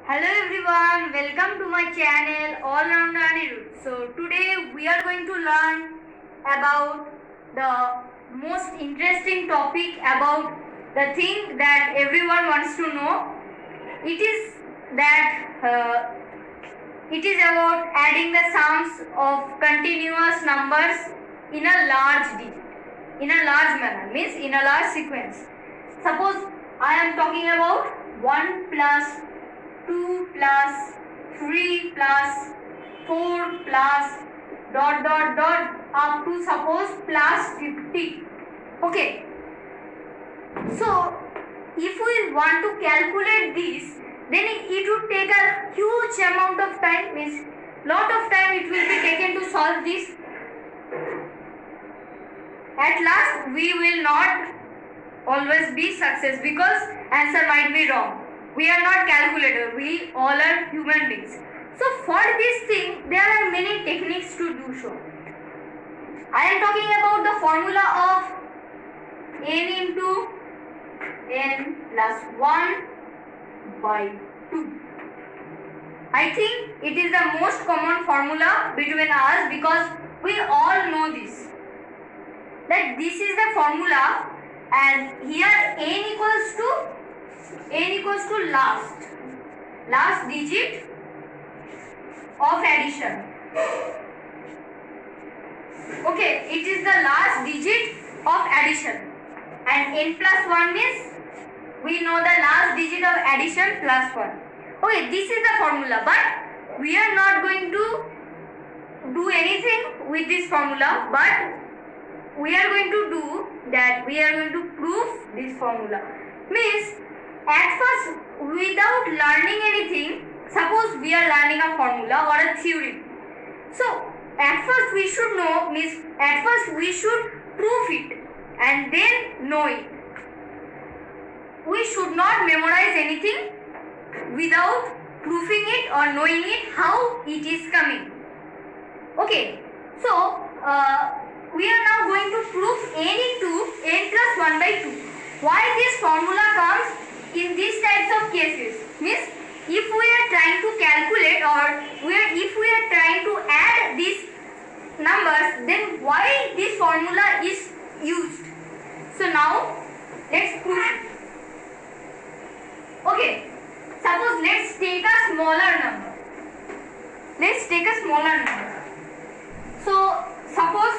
Hello everyone, welcome to my channel All Rounder Anirudh. So today we are going to learn about the most interesting topic about the thing that everyone wants to know. It is that it is about adding the sums of continuous numbers in a large digit, in a large manner, means in a large sequence. Suppose I am talking about 1 plus 2 plus 3 plus 4 plus dot up to suppose plus 50. Okay. So if we want to calculate this, then it would take a huge amount of time, means lot of time it will be taken to solve this. At last we will not always be success because answer might be wrong. We are not calculator, we all are human beings. So for this thing there are many techniques to do so. I am talking about the formula of n into n plus 1 by 2. I think it is the most common formula between us because we all know this. That this is the formula, and here n equals to last digit of addition. Okay, it is the last digit of addition, and n plus 1 means we know the last digit of addition plus 1. Okay, this is the formula, but we are not going to do anything with this formula, but we are going to do that, we are going to prove this formula. Means at first, without learning anything, suppose we are learning a formula or a theory. So at first we should know, means at first we should prove it and then know it. We should not memorize anything without proving it or knowing it how it is coming. Okay, so we are now going to prove n into n plus 1 by 2. Why this formula comes in these types of cases? Means if we are trying to calculate or if we are trying to add these numbers, then why this formula is used? So now let's prove it. Okay, suppose let's take a smaller number. Let's take a smaller number. So suppose,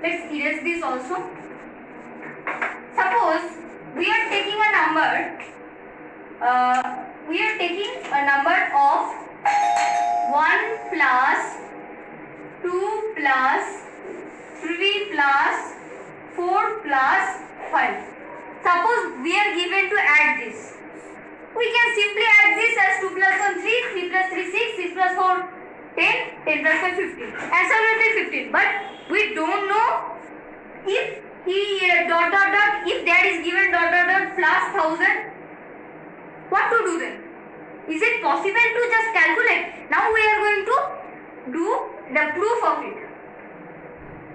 let's erase this also. Suppose we are taking a number. We are taking a number of 1 plus 2 plus 3 plus 4 plus 5. Suppose we are given to add this. We can simply add this as 2 plus 1 3, 3 plus 3 6, 6 plus 4 10, 10 plus 5 15. Answer will be 15. But we don't know if if that is given plus 1000, what to do then? Is it possible to just calculate? Now we are going to do the proof of it.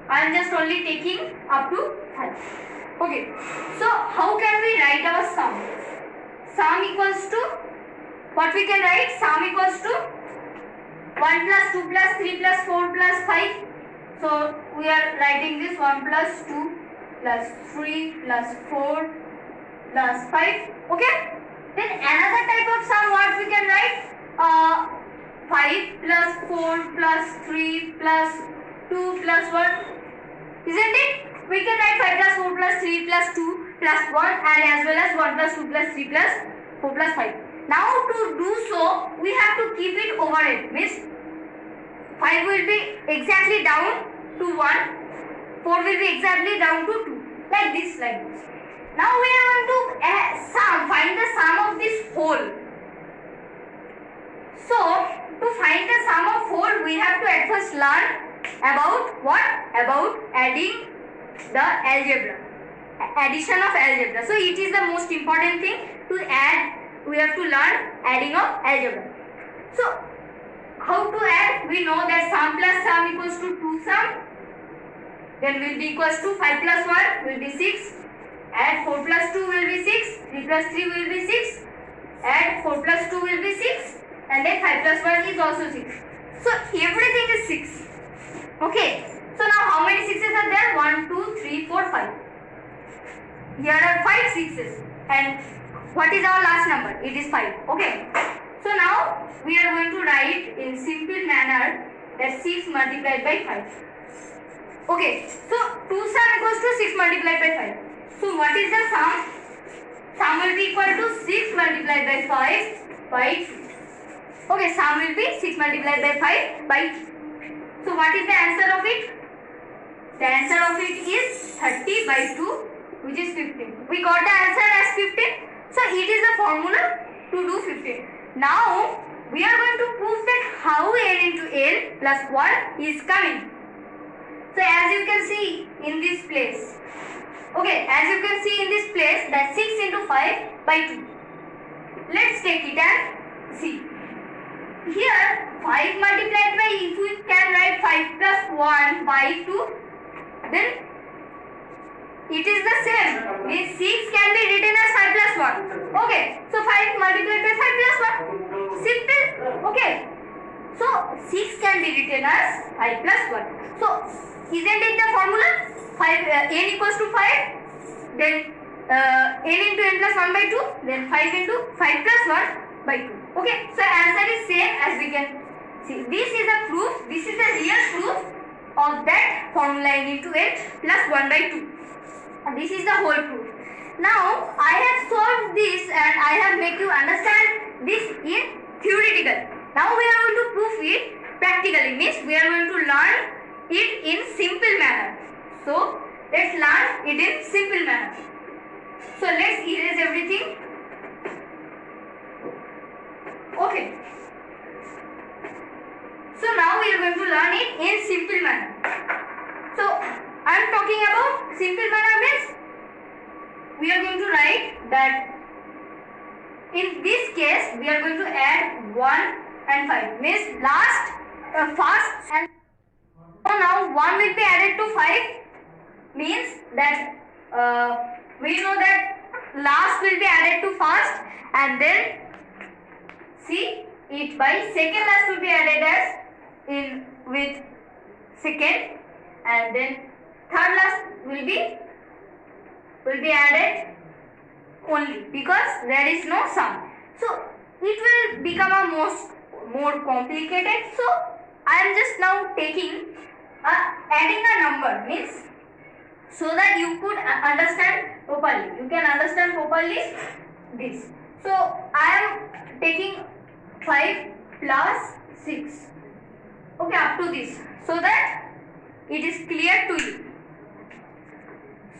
I am just only taking up to 5. Okay. So how can we write our sum? Sum equals to, what we can write? Sum equals to 1 plus 2 plus 3 plus 4 plus 5. So we are writing this 1 plus 2 plus 3 plus 4 plus 5. Okay. Then another type of sum, what we can write? 5 plus 4 plus 3 plus 2 plus 1. Isn't it? We can write 5 plus 4 plus 3 plus 2 plus 1 and as well as 1 plus 2 plus 3 plus 4 plus 5. Now to do so, we have to keep it overhead. Means 5 will be exactly down to 1, 4 will be exactly down to 2. Like this. Now we are going to find the sum of this whole. So to find the sum of whole, we have to at first learn about what? About adding the algebra. Addition of algebra. So it is the most important thing to add. We have to learn adding of algebra. So how to add? We know that sum plus sum equals to 2 sum. Then will be equals to 5 plus 1 will be 6. Add 4 plus 2 will be 6. 3 plus 3 will be 6. Add 4 plus 2 will and then 5 plus 1 is also 6. So everything is 6. Okay. So now how many 6s are there? 1, 2, 3, 4, 5. Here are 5 6s. And what is our last number? It is 5. Okay. So now we are going to write in simple manner that 6 multiplied by 5. Okay. So 2 sum equals to 6 multiplied by 5. So what is the sum? Sum will be equal to 6 multiplied by 5 by 2. Okay, sum will be 6 multiplied by 5 by 2. So what is the answer of it? The answer of it is 30 by 2, which is 15. We got the answer as 15. So it is the formula to do 15. Now we are going to prove that how n into n plus 1 is coming. So as you can see in this place. Okay, as you can see in this place, that 6 into 5 by 2. Let's take it and see. Here 5 multiplied by, if we can write 5 plus 1 by 2, then it is the same. Means 6 can be written as 5 plus 1. Okay, so 5 multiplied by 5 plus 1. Simple. Okay, so 6 can be written as 5 plus 1. So isn't it the formula? 5 n equals to 5, then n into n plus 1 by 2, then 5 into 5 plus 1 by 2. Okay, so answer is same as we can see. This is a proof, this is a real proof of that formula n into n plus 1 by 2. And this is the whole proof. Now I have solved this and I have made you understand this in theoretical. Now we are going to prove it practically, means we are going to learn it in simple manner. So let's learn it in simple manner. So let's erase everything. Okay. So now we are going to learn it in simple manner. So I am talking about simple manner means we are going to write that in this case we are going to add 1 and 5, means last, first and so now 1 will be added to 5, means that we know that last will be added to first, and then see it by second last will be added as in with second, and then third last will be added only because there is no sum. So it will become a more complicated. So I am just now taking adding a number, means so that you could understand properly. You can understand properly this. So I am taking 5 plus 6. Okay, up to this, so that it is clear to you.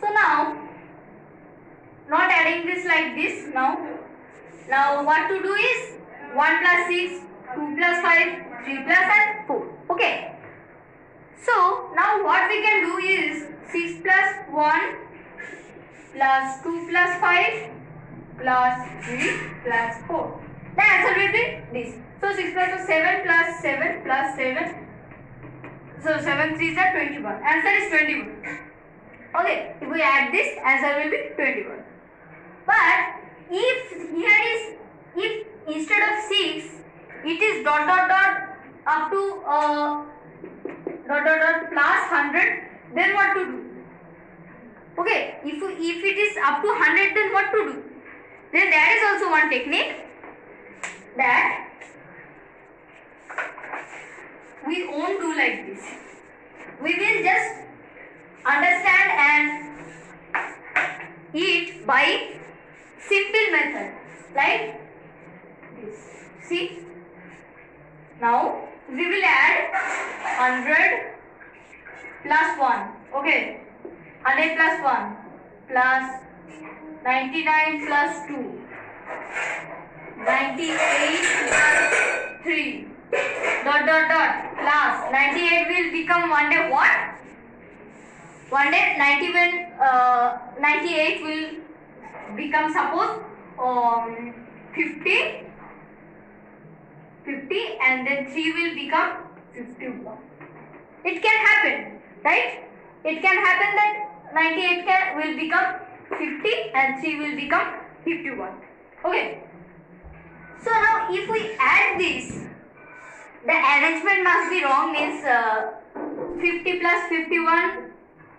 So now, not adding this like this now what to do is 1 plus 6, 2 plus 5, 3 plus and 4. Okay. So now what we can do is 6 plus 1 plus 2 plus 5 plus 3 plus 4. The answer will be this. So 6 plus 7 plus 7 plus 7. So 7 3s are 21. Answer is 21. Okay, if we add this, answer will be 21. But if instead of 6 it is dot dot dot up to dot dot dot plus 100, then what to do? Okay, if it is up to 100, then what to do? Then there is also one technique that we won't do like this. We will just understand and it by simple method like this. See, now we will add 100 plus 1. Okay, 100 plus 1 plus 99 plus 2, 98 plus 3 dot dot dot plus 98 will become one day what? One day 98 will become, suppose 50 and then 3 will become 51. It can happen, right? It can happen that 98 will become 50 and 3 will become 51. Okay. So now Now if we add this, the arrangement must be wrong, means 50 plus 51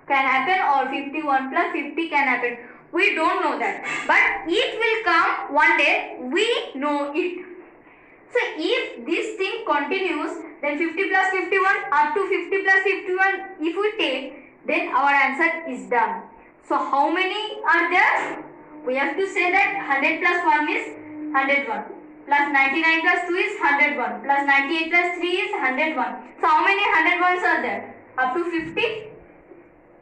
can happen or 51 plus 50 can happen. We don't know that, but it will come one day, we know it. So if this thing continues, then 50 plus 51 up to 50 plus 51 if we take, then our answer is done. So how many are there? We have to say that 100 plus 1 is 101, plus 99 plus 2 is 101, plus 98 plus 3 is 101. So how many 101s are there? Up to 50?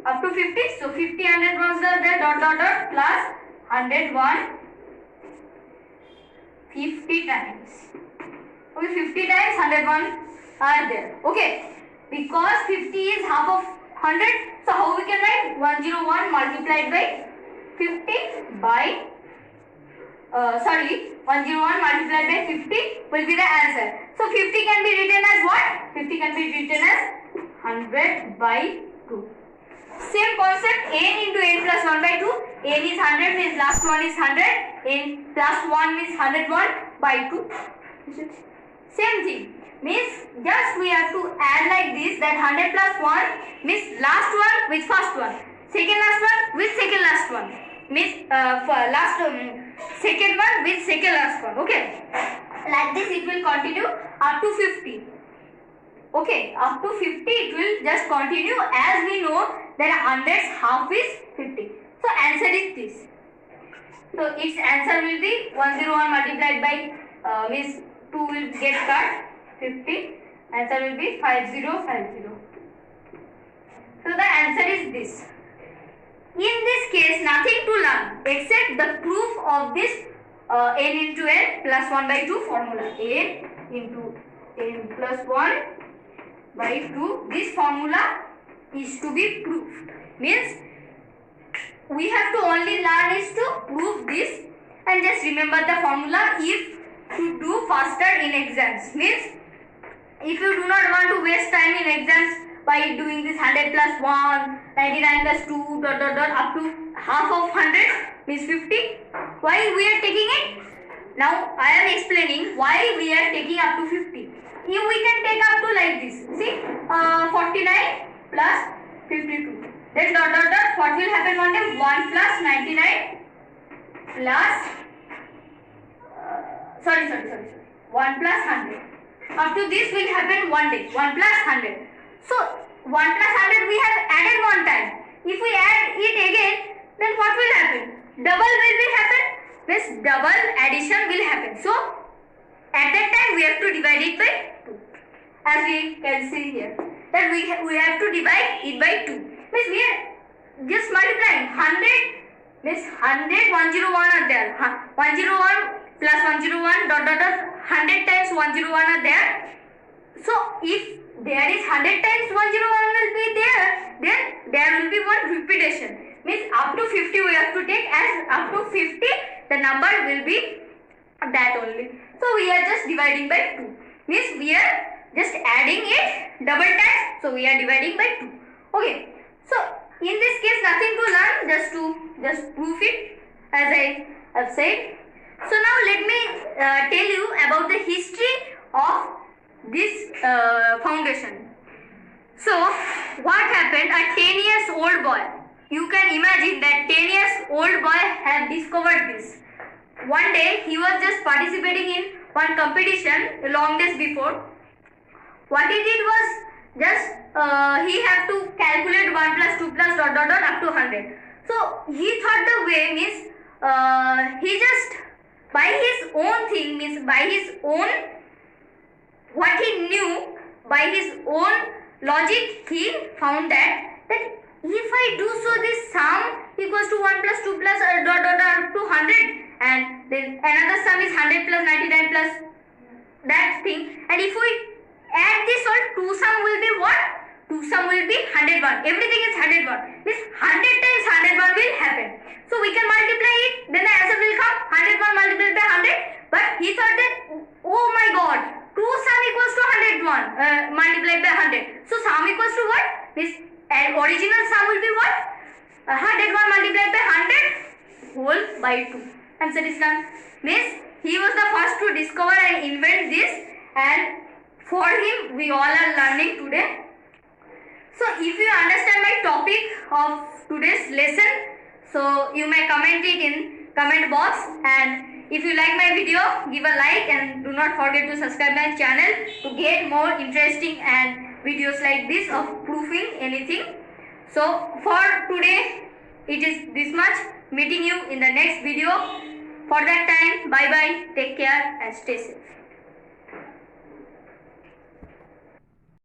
Up to 50. So 50 101s are there, dot dot dot, plus 101 50 times. Okay, 50 times 101 are there. Okay, because 50 is half of 100. So how we can write? 101 multiplied by 50 by 101 multiplied by 50 will be the answer. So 50 can be written as what? 50 can be written as 100 by 2. Same concept, n into n plus 1 by 2. n is 100 means last one is 100. n plus 1 means 101 by 2. Same thing. Means just we have to add like this, that 100 plus 1 means last one with first one. Second last one with second last one. Means second one with second last one. Okay. Like this it will continue up to 50. Okay, up to 50 it will just continue, as we know that 100's half is 50. So answer is this. So its answer will be 101 multiplied by means 2 will get cut, 50. Answer will be 5050. So the answer is this. In this case, nothing to learn except the proof of this n into n plus 1 by 2 formula. n into n plus 1 by 2. This formula is to be proved. Means we have to only learn is to prove this, and just remember the formula if to do faster in exams. Means if you do not want to waste time in exams by doing this 100 plus 1, 99 plus 2, dot dot dot up to half of 100 means 50. Why we are taking it? Now I am explaining why we are taking up to 50. If we can take up to like this, see 49 plus 52. Then dot dot dot, what will happen one day? 1 plus 99 plus 1 plus 100. Up to this will happen one day, 1 plus 100. So 1 plus 100 we have added one time. If we add it again, then what will happen? Double will be happen. This double addition will happen. So at that time we have to divide it by 2. As we can see here, that we have to divide it by 2. Means we are just multiplying 100 means 100 101 are there. 101 plus 101 dot dot dot 100 times 101 are there. So if there is 100 times 101 will be there, then there will be one repetition. Means up to 50 we have to take, as up to 50 the number will be that only. So we are just dividing by 2. Means we are just adding it double times, so we are dividing by 2. Okay. So in this case nothing to learn, just prove it as I have said. So now let me tell you about the history of this foundation. So what happened? A 10 years old boy, you can imagine that 10 years old boy have discovered this. One day he was just participating in one competition long days before. What he did was just he had to calculate 1 plus 2 plus dot dot dot up to 100. So he thought the way means he just by his own thing, means by his own what he knew, by his own logic he found that if I do so, this sum equals to 1 plus 2 plus dot dot dot up to 100, and then another sum is 100 plus 99 plus that thing, and if we add this all, 2 sum will be what? 2 sum will be 101. Everything is 101. Means 100 times 101 will happen. So we can multiply it, then the answer will come 101 multiplied by 100. But he thought that, oh my god, 2 sum equals to 101 multiplied by 100. So sum equals to what? Means original sum will be what? 101 multiplied by 100 whole by 2. Answer is done. Means he was the first to to discover and invent this, and for him we all are learning today. So if you understand my topic of today's lesson, so you may comment it in comment box, and if you like my video, give a like and do not forget to subscribe my channel to get more interesting and videos like this of proofing anything. So for today it is this much. Meeting you in the next video. For that time, bye bye, take care and stay safe.